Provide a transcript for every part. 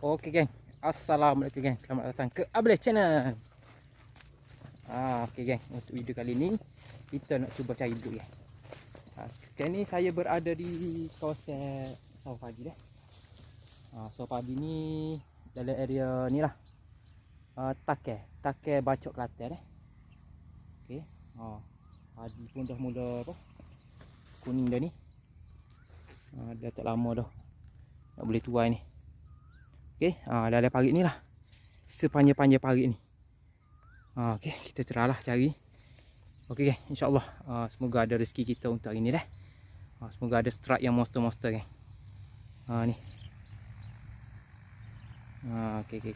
Okey geng. Assalamualaikum geng. Selamat datang ke Ableh Channel. Okey geng, untuk video kali ni kita nak cuba cari dulu geng. Sekarang ni saya berada di kawasan sawah padi dah. Sawah padi ni dalam area ni lah. Take Bacok Kelantan dah. Okey. Padi pun dah mula apa? Kuning dah ni. Dah tak lama dah. Nak boleh tuai ni. Okey, dalam parit ni lah. Sepanjang-panjang parit ni. Okey, kita terahlah cari. Okey geng, insya-Allah semoga ada rezeki kita untuk hari ni dah. Semoga ada strike yang monster-monster geng. Ni. Okey.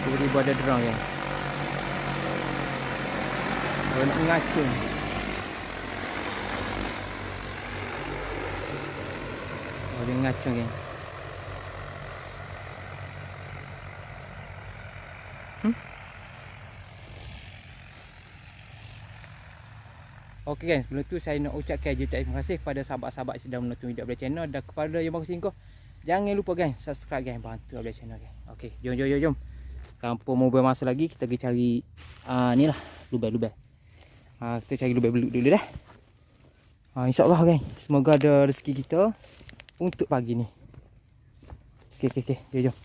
Tiba-tiba ada drone geng. Kalau nak ngacung. Dia ngacung geng. Okey guys, sebelum tu saya nak ucapkan jutaan terima kasih kepada sahabat-sahabat yang sedang menonton video Ableh Channel, dan kepada yang baru singgah, jangan lupa guys subscribe guys, bantu Ableh Channel guys. Okey, jom. Tanpa mau bermasa lagi, kita pergi cari ni lah, lubang. Kita cari lubang beluk dulu dah. InsyaAllah guys, semoga ada rezeki kita untuk pagi ni. Okey, jom.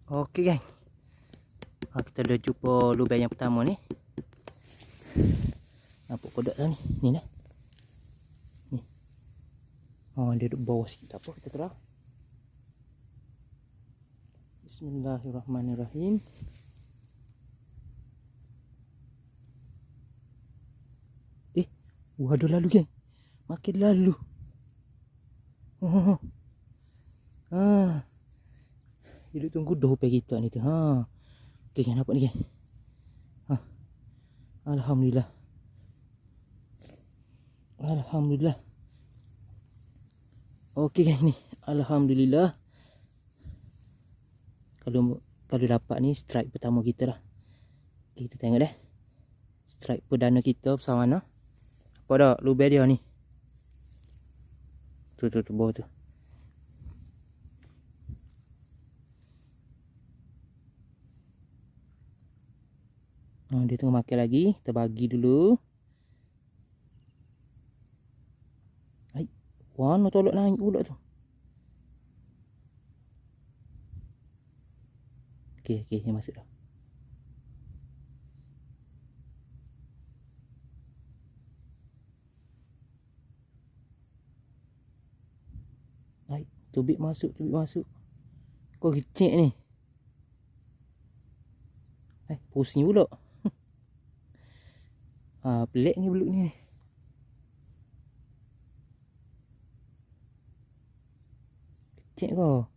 Okey guys, kita dah jumpa lubang yang pertama ni. Nampak kodok dah ni. Ni dah. Ni. Dia duduk bawah sikit. Tak apa, kita terah. Bismillahirrahmanirrahim. Ada lalu geng. Makin lalu. Dia duduk tunggu dah upaya kita ni tu. Okey geng, nampak ni geng. Alhamdulillah. Okey guys, ni alhamdulillah. Kalau dapat ni strike pertama kita lah. Okay, kita tengok dah. Strike perdana kita bersama mana? Apa dah lubang dia ni? Tu bawah tu. Dia tengah makan lagi. Kita bagi dulu. Warna tolak naik pula tu. Okey, ni masuk dah. Tubik masuk. Kau kecil ni. Pusing pula. Pelik ni beluk ni. Kecil kau.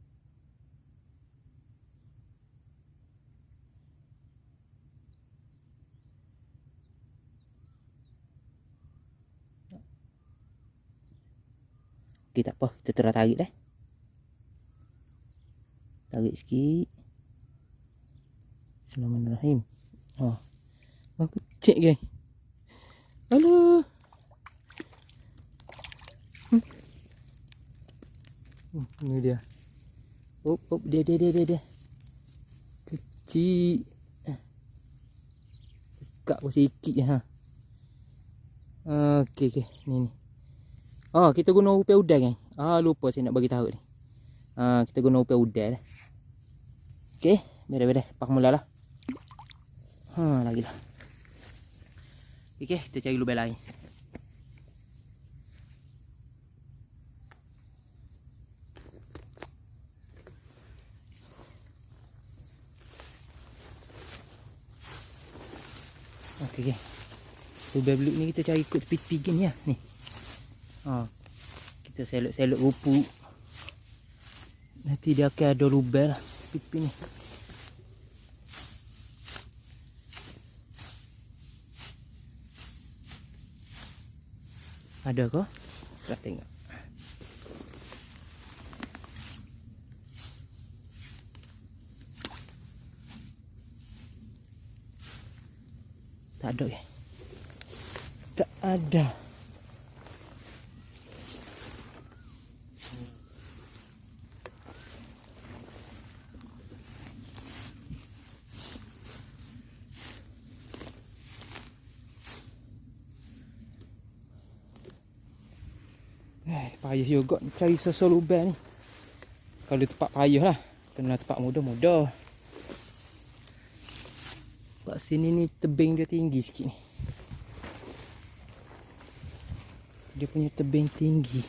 Okey, tak apa. Kita terus tarik dah. Tarik sikit. Bismillahirrahmanirrahim. Kecil geng. Aduh. Ini dia. Dia. Kecil. Dekat pun sikit je. Okey. Ni. Kita guna upaya udang kan. Lupa saya nak bagi tahu ni. Kita guna upaya udang dah. Okey, beres. Pak mulalah. Lagilah. Okey, kita cari lubang lain. Okey. Lubang beluk ni kita cari ikut tepi ni lah. Ni. Kita selok rumput. Nanti dia akan ada lubang lah. Tepi ni. Ada ke? Kita tengok. Tak ada ke? Tak ada. Payah juga cari sosok lubang ni. Kalau tempat payah lah. Kena tempat mudah-mudah. Sebab sini ni tebing dia tinggi sikit ni. Dia punya tebing tinggi.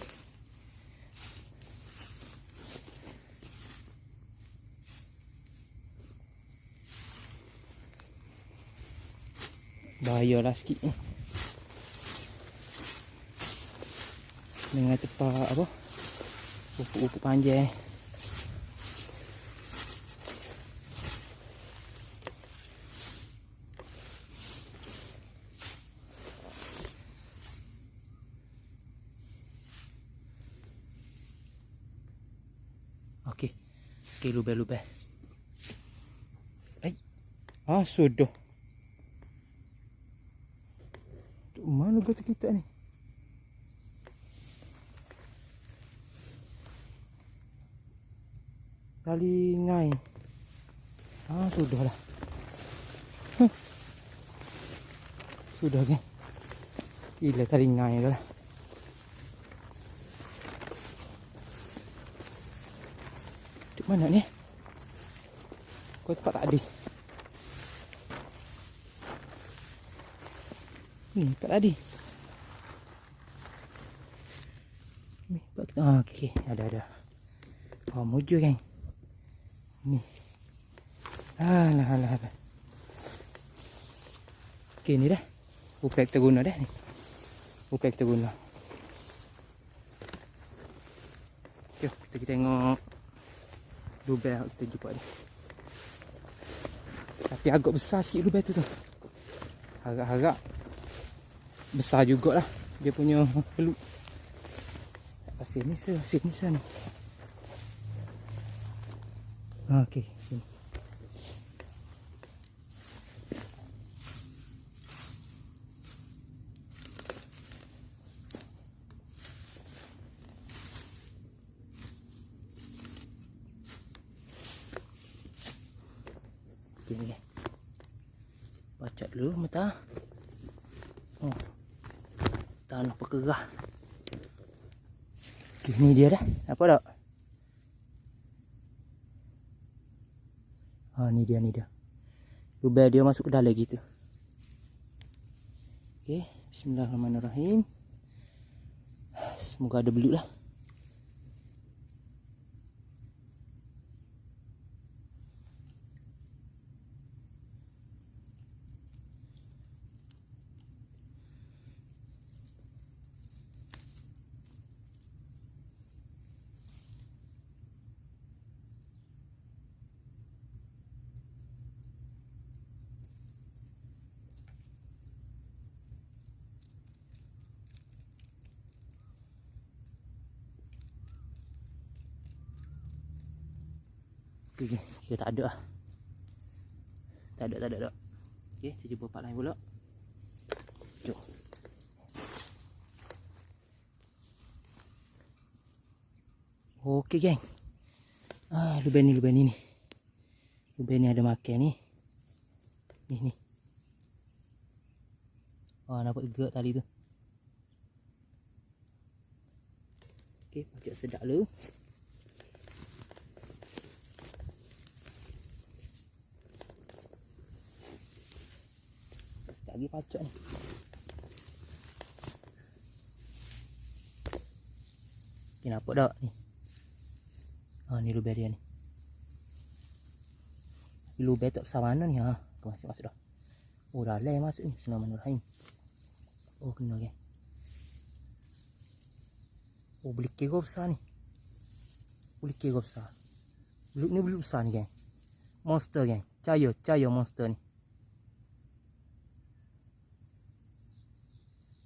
Bahayalah sikit ni. Dengan tempat apa? Upuk-upuk panjang. Okey. Okey, lubang-lubang. Sudah. Mana batu kita ni? Tali ngai. Sudahlah. Sudah kan? Gila tali ngai dah lah. Duk mana ni? Kau tempat tak ada. Ni tempat tadi. Ni tempat kita. Okey, ada. Muju kan? Ni. Alah. Okey, ni dah. Upek kita guna dah ni. Upek kita guna. Jom, kita tengok lubang kita jumpa ni. Tapi agak besar sikit lubang tu. Harap-harap besar jugalah dia punya peluk. Pasir ni ni. Okey, sini. Okey. Baca dulu mata. Tanah pekerah. Okay, ni dia dah. Apa tak? Ni dia. Lubang dia masuk ke dalam gitu. Okey, bismillahirrahmanirrahim. Semoga ada belut lah. Okay, kita tak ada lah. Tak ada. Okay, saya jumpa part lain pula. Jom. Okey geng. Lubang ni ni. Lubang ni ada makan ni. Ni. Nampak gerak tali tu. Okey, pacak sedap dulu. Lagi pacak ni. Okay, nampak tak ni? Ni lubang dia ni. Lubang tak besar mana ni? Masuk dah. Dalam masuk ni. Bismillahirrahmanirrahim. Kena kan. Boleh kira besar ni. Belut ni belut besar ni kan. Monster kan. Cahaya monster ni.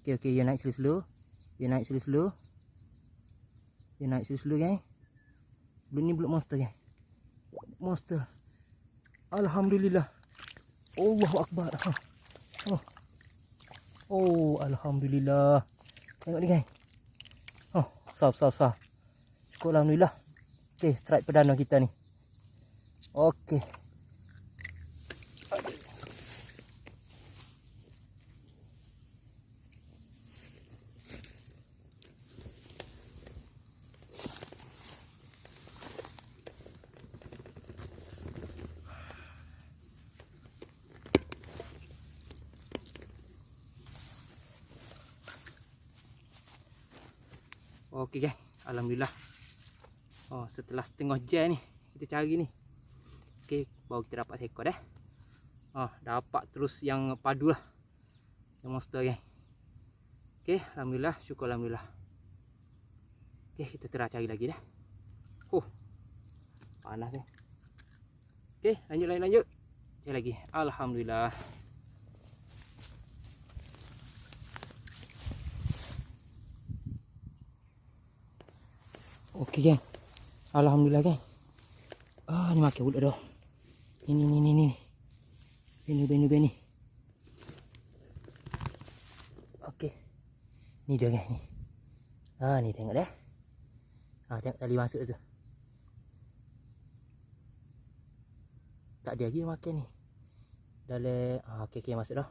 Okey, dia naik slow-slow. Dia naik slow-slow kan. Belut ni belut monster kan. Monster. Alhamdulillah. Allahu Akbar. Alhamdulillah. Tengok ni kan. Besar. Cukup alhamdulillah. Okey, strike perdana kita ni. Okey. Okey guys, alhamdulillah. Setelah setengah jam ni kita cari ni. Okey, baru kita dapat seekor dah. Dapat terus yang padu lah. Yang monster guys. Okey, alhamdulillah, syukur alhamdulillah. Okey, kita terus cari lagi dah. Panas ni. Okey, lanjut. Cari lagi. Alhamdulillah. Okey geng. Alhamdulillah geng. Ni makan pula dah. Ni. Beni. Okey. Ni dia geng ni. Ni tengok dah. Tengok tali masuk tu. Tak ada lagi makan ni. Dalam okey masuk dah.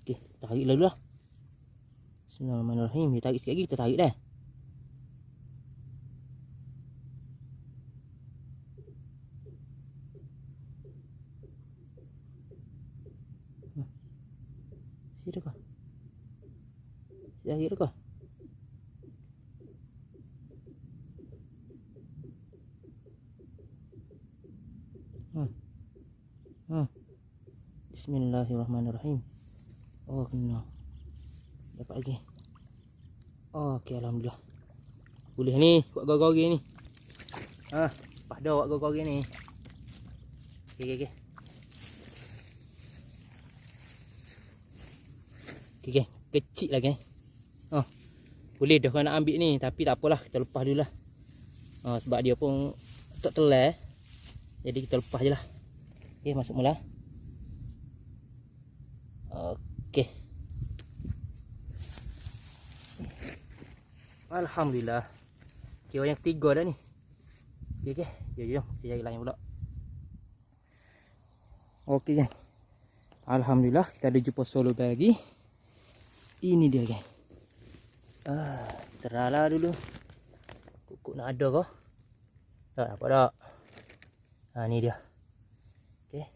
Okey, tarik dulu lah. Bismillahirrahmanirrahim. Dia tarik sikit lagi, kita tarik dah. Sini kau. Tarik kau. Bismillahirrahmanirrahim. Kena. Dapat lagi. Okey, alhamdulillah. Boleh ni buat gori-gori ni. Pas dah buat gori-gori ni. Okey. Okey, kecil lagi. Boleh dah kau nak ambil ni, tapi tak apalah, kita lepas dululah. Sebab dia pun tak telah. Jadi kita lepas je lah. Okey, masuk mula. Okey. Alhamdulillah. Kira yang ketiga dah ni. Okey. Jom. Kita cari lain pula. Okey geng. Alhamdulillah kita ada jumpa solo lagi. Ini dia geng. Terala dulu. Kukuk nak ada kah? Tak dapat tak? Ni dia. Okey.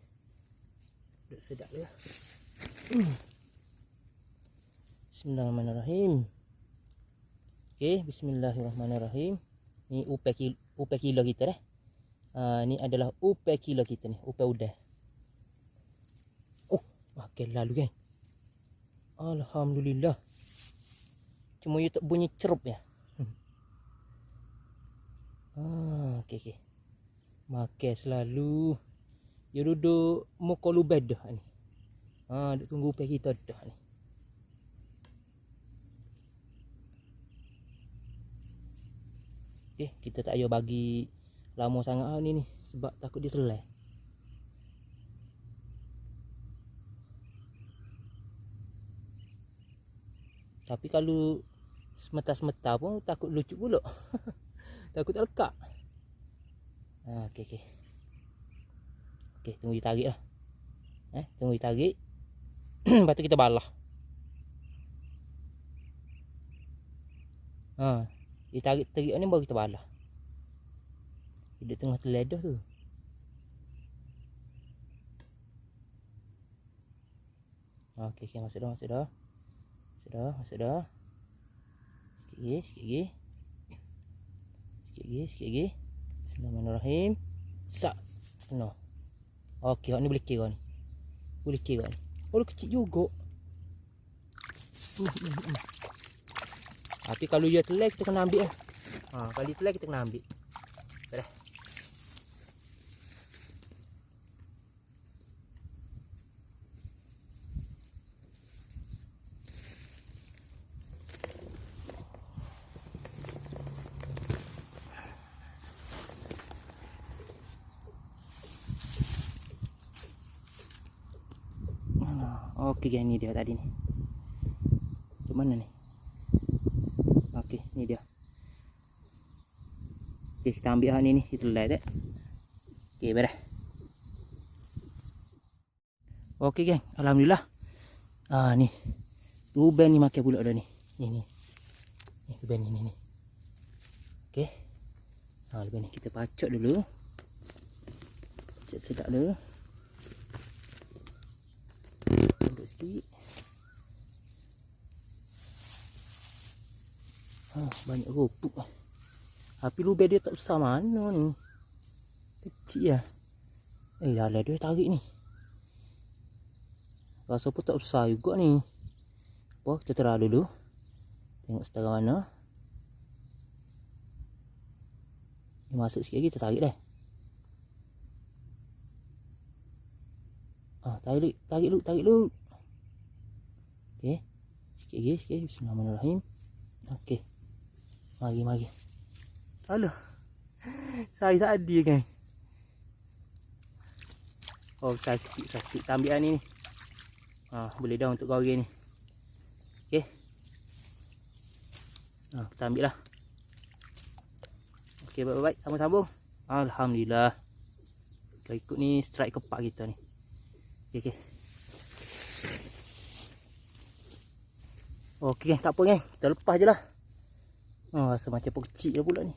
Duduk sedap dia. Bismillahirrahmanirrahim. Okey, bismillahirrahmanirrahim. Ni upai kilo kita dah. Ni adalah upai kilo kita ni, upai udah. Makan lalu kan. Alhamdulillah. Cuma you tak bunyi cerup ya. Okey. Makan selalu. You duduk muka lubed dah ni. Duk tunggu upai kita dah ni. Okey, kita tak payah bagi lama sangat ni sebab takut dia telai. Tapi kalau semeta-semeta pun takut lucu pula. Takut tak lekat. Okey. Okey, tunggu dia tarik lah. Tunggu dia tarik. Lepas tu kita balah. Dia tarik ni baru kita balah. Dia tengah terledah tu. Okey, masuk dah. Masuk dah. Sikit lagi. Bismillahirrahmanirrahim. Kena. Okey, ni boleh kira ni. Dia kecil juga. Tapi kalau dia telai kita kena ambil lah. Kalau dia telai kita kena ambil. Dah. Okey, ni dia tadi ni. Ke mana ni? Okey, ni dia. Okey, kita ambil hak ni kita lelai tak? Okey, beres. Okey geng, alhamdulillah. Ni. Ruben ni makan pula dah ni. Ni. Ni Ruben ni. Okey. Ruben ni kita pacak dulu. Pacak sedap dulu. Masuk sikit. Banyak rupuk. Tapi lubang dia tak besar mana ni. Kecil lah. Dah dia tarik ni. Rasa pun tak besar juga ni. Apa, kita terah dulu. Tengok setara mana. Dia masuk sikit lagi, kita tarik dah. Tarik lu. Okey. Sikit lagi. Bismillahirrahmanirrahim. Okey. Mari. Alah. Saya tadi kan. Oh, besar sikit. Kita ambil ni. Boleh dah untuk goreng ni. Okey. Kita ambil lah. Okey, baik-baik. Sambung. Alhamdulillah. Kita ikut ni strike kepak kita ni. Okey. Okey, tak apa kan. Kita lepas je lah. Rasa macam kecil je pula ni.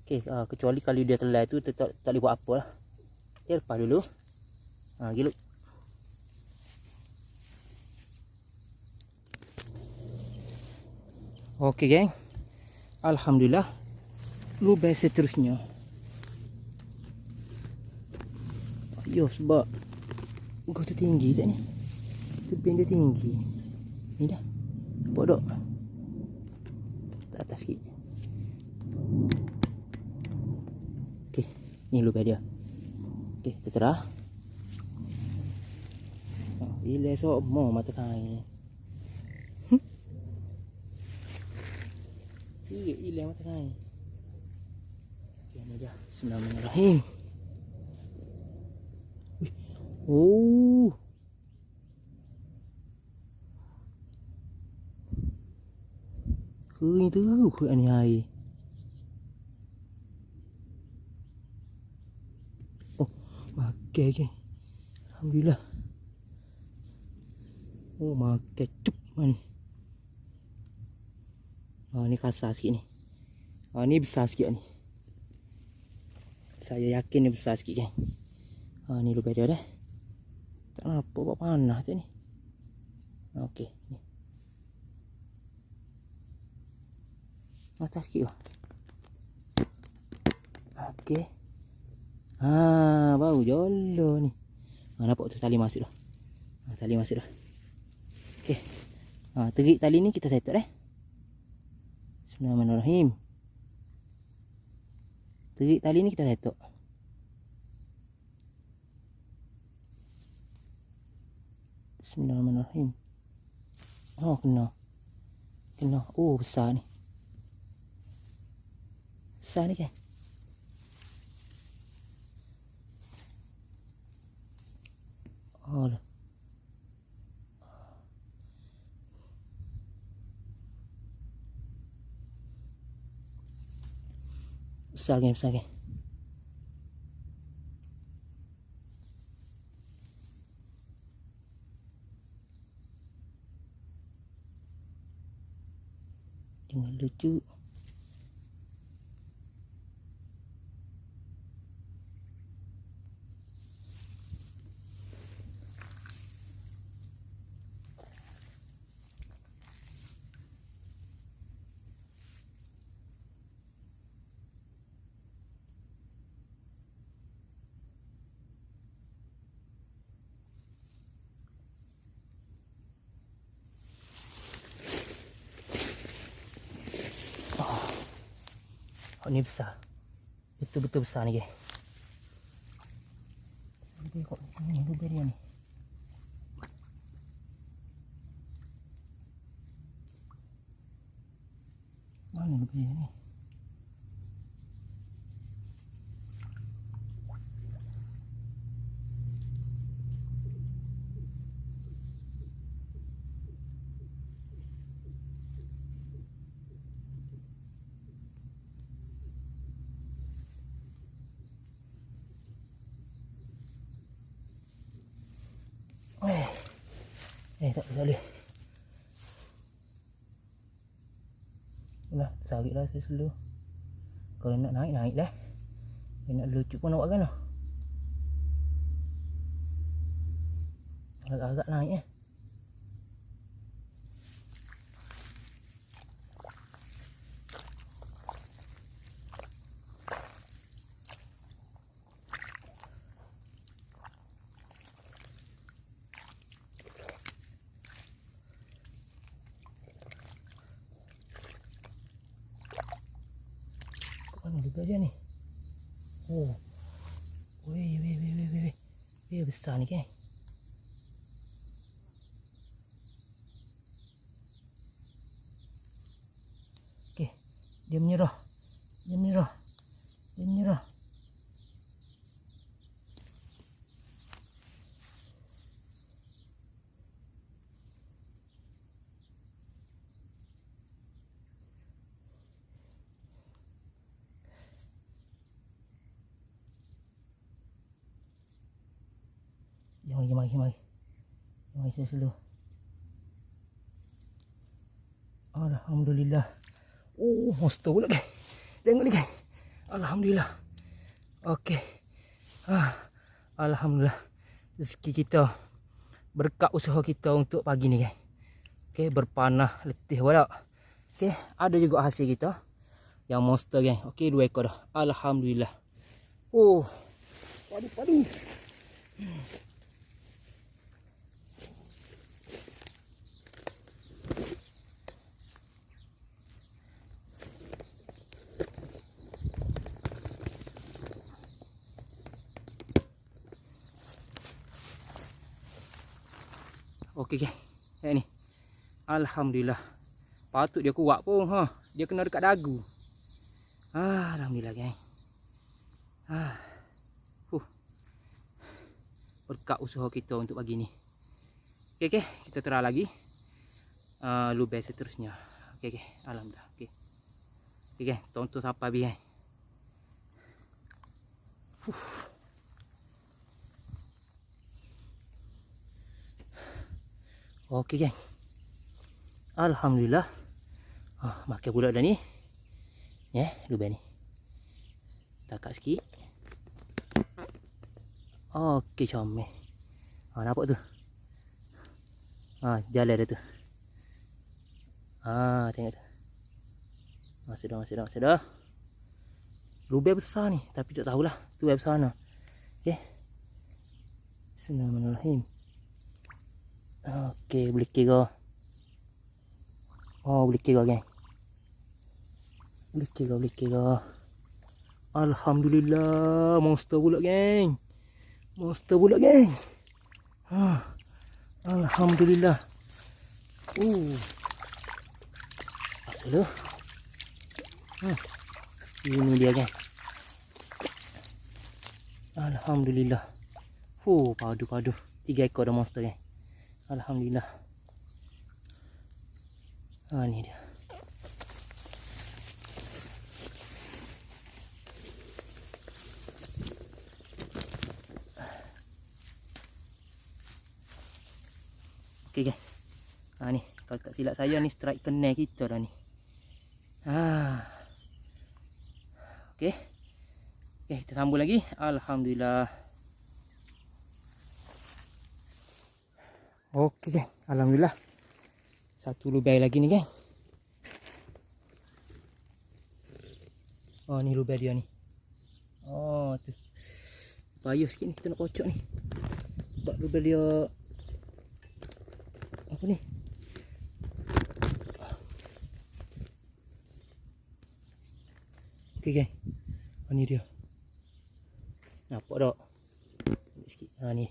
Okey, kecuali kalau dia telai tu tak boleh buat apa lah. Okey, lepas dulu. Gilut. Okey geng. Alhamdulillah. Lubang seterusnya. Yo, sebab gua tu tinggi tak ni? Tebing dia tinggi. Ni dah. Nampak tak? Tak atas sikit. Okey, ni lubang dia. Okey, kita terah. Bila semua mata kain. Sikit hilang mata kain. Okey, ni dah. Bismillahirrahmanirrahim. Oh. Kering teruk ni air. Oh, makan ke? Alhamdulillah. Oh, makan cup ni. Ni kasar sikit ni. Ni besar sikit ni. Saya yakin ni besar sikit kan. Ni lubang dia dah. Tak nampak buat panah tu ni. Okey, ni. Atas sikit lah. Okey. Baru jolo ni. Nampak tu tali masuk dah. Tali masuk dah. Okey. Terik tali ni kita setup dah. Bismillahirrahmanirrahim. Terik tali ni kita setup. Bismillahirrahmanirrahim. Kena. Oh, besar ni. Besar ni kan? Lah. Besar kan? Jangan lucu. Ni besar. Betul-betul besar ni, guys. Tengok ni lubang dia ni. Mana lubang dia ni? Tak boleh. Nah, tarik lah saya slow. Kalau nak naik, naik dah. Kalau nak lucu pun nak buat kan lah. Agak-agak naik Juga dia ni. Oh. Weh, weh, weh, weh, weh. Weh, besar ni kan. Okey. Dia menyerah. Dia menyerah. Dia menyerah. Mari. Mari saya slow. Alhamdulillah. Oh, monster pula kan. Tengok ni kan. Alhamdulillah. Okey. Alhamdulillah. Rezeki kita. Berkat usaha kita untuk pagi ni kan. Okey, berpanah letih pula. Okey, ada juga hasil kita. Yang monster kan. Okey, 2 ekor dah. Alhamdulillah. Oh. Padu. Okey. Ni. Alhamdulillah. Patut dia kuat pun ha. Dia kena dekat dagu. Alhamdulillah geng. Berkat usaha kita untuk pagi ni. Okey, kita try lagi. Lubang seterusnya. Okey. Alhamdulillah. Okey. Okey, tonton sampai habis geng. Okey geng. Alhamdulillah. Makan pula dah ni. Lubang ni. Takat sikit. Okey, comel. Nampak tu. Jalan dah tu. Tengok tu. Masih dah. Lubang besar ni, tapi tak tahulah tu lubang besar mana. Okey. Bismillahirrahmanirrahim. Okey, boleh kira. Boleh kira geng. Boleh kira. Alhamdulillah, monster pula geng. Alhamdulillah. Asal tu. Ini dia geng. Alhamdulillah. Padu. 3 ekor dah monster geng. Alhamdulillah. Ni dia. Okey geng. Ni kalau tak silap saya ni strike kenal kita dah ni. Okey. Kita sambung lagi. Alhamdulillah. Okey geng. Alhamdulillah. Satu lubang lagi ni geng. Ni lubang dia ni. Tu. Payah sikit ni kita nak kocok ni. Sebab lubang dia apa ni? Okey geng. Ni dia. Nampak tak? Sikit. Ni.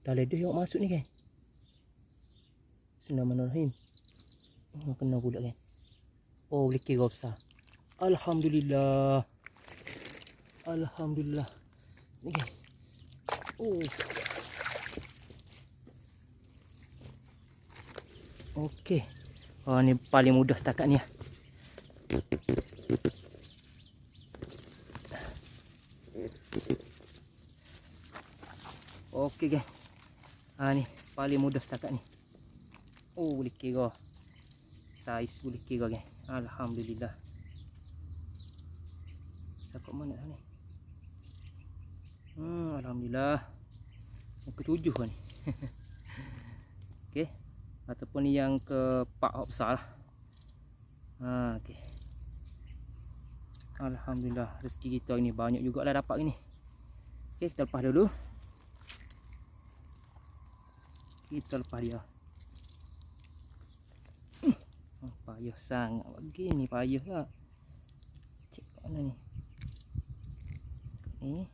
Dah ledah yang masuk ni geng. Bismillahirrahmanirrahim. Kena pula geng. Boleh kira besar. Alhamdulillah. Ni geng. Okey. Ni paling mudah setakat ni lah. Okey geng. Ni paling mudah setakat ni. Boleh kira. Saiz boleh kira geng. Alhamdulillah. Cakap mana ni? Alhamdulillah. Yang ke-7 ni. Okey. Ataupun yang ke-4 besar lah. Okey. Alhamdulillah, rezeki kita ini banyak jugalah dapat ni. Okey, kita lepas dulu. Kita lepas dia. Payah sangat begini, payah tak. Cek kat mana ni. Ni.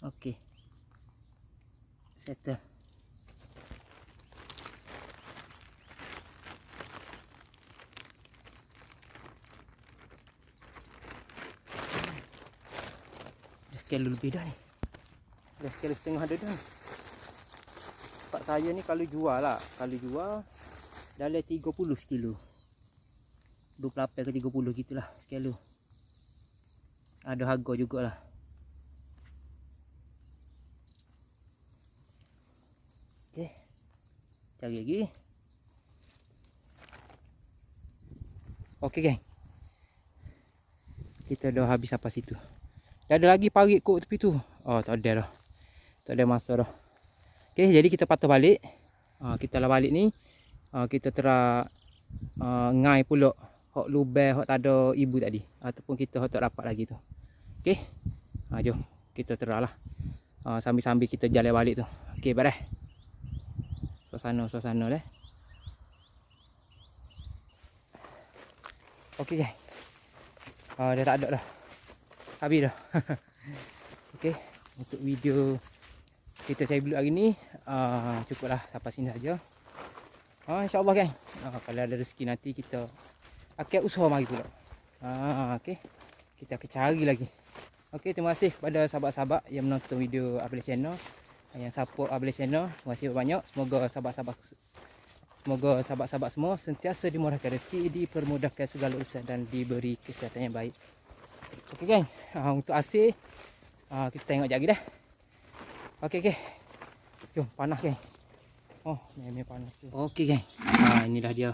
Okey. Settle. Dah sekilo lebih dah ni. Dah sekilo setengah dah dah. Tempat saya ni kalau jual lah. Kalau jual dalam 30 sekilo. 28 ke 30 gitulah sekilo. Ada harga jugalah. Okey. Cari lagi. Okey geng. Kita dah habis sampai situ. Dah ada lagi parit kot tepi tu. Oh tak ada dah. Tak ada masa dah. Okey, jadi kita patah balik. Kita lah balik ni. Kita terak ngai pula hok lubang hok tak ada ibu tadi. Ataupun kita hok tak dapat lagi tu. Okey. Jom kita terak lah. Sambil-sambil kita jalan balik tu. Okey, beres. Suasana dah. Okey guys. Dah tak ada dah. Habis dah. Okey, untuk video kita cari belut hari ni cukuplah sampai sini saja. InsyaAllah kan. Kalau ada rezeki nanti kita akan usaha mari pula. Okey. Kita akan cari lagi. Okey, terima kasih kepada sahabat-sahabat yang menonton video Abel Channel, yang support Abel Channel. Terima kasih banyak. Semoga sahabat-sahabat semua sentiasa dimurahkan rezeki, dipermudahkan segala urusan dan diberi kesihatan yang baik. Okey geng, untuk AC kita tengok jap lagi dah. Okey. Jom panas geng. Memang panas tu. Okey geng. Inilah dia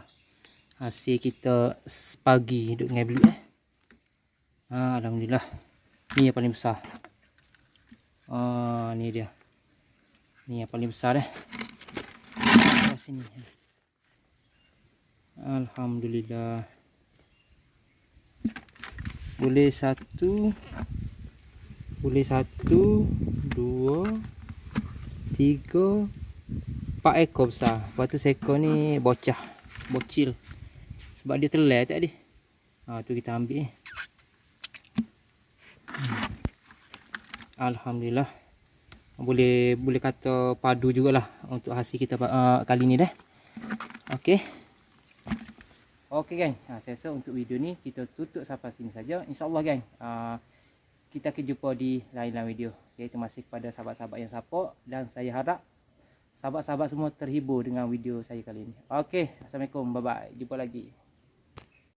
hasil kita pagi duduk dengan belut alhamdulillah. Ni yang paling besar. Ni dia. Ni yang paling besar dah. Sini. Alhamdulillah. Boleh satu, 2, 3, 4 ekor besar. Lepas tu seekor ni bocil. Sebab dia telai tadi. Tu kita ambil. Alhamdulillah. Boleh kata padu jugalah untuk hasil kita kali ni dah. Okey. Okey geng, saya rasa untuk video ni kita tutup sampai sini saja. InsyaAllah geng, kita akan jumpa di lain-lain video. Okay, terima kasih kepada sahabat-sahabat yang support. Dan saya harap sahabat-sahabat semua terhibur dengan video saya kali ini. Okey, Assalamualaikum, bye-bye. Jumpa lagi.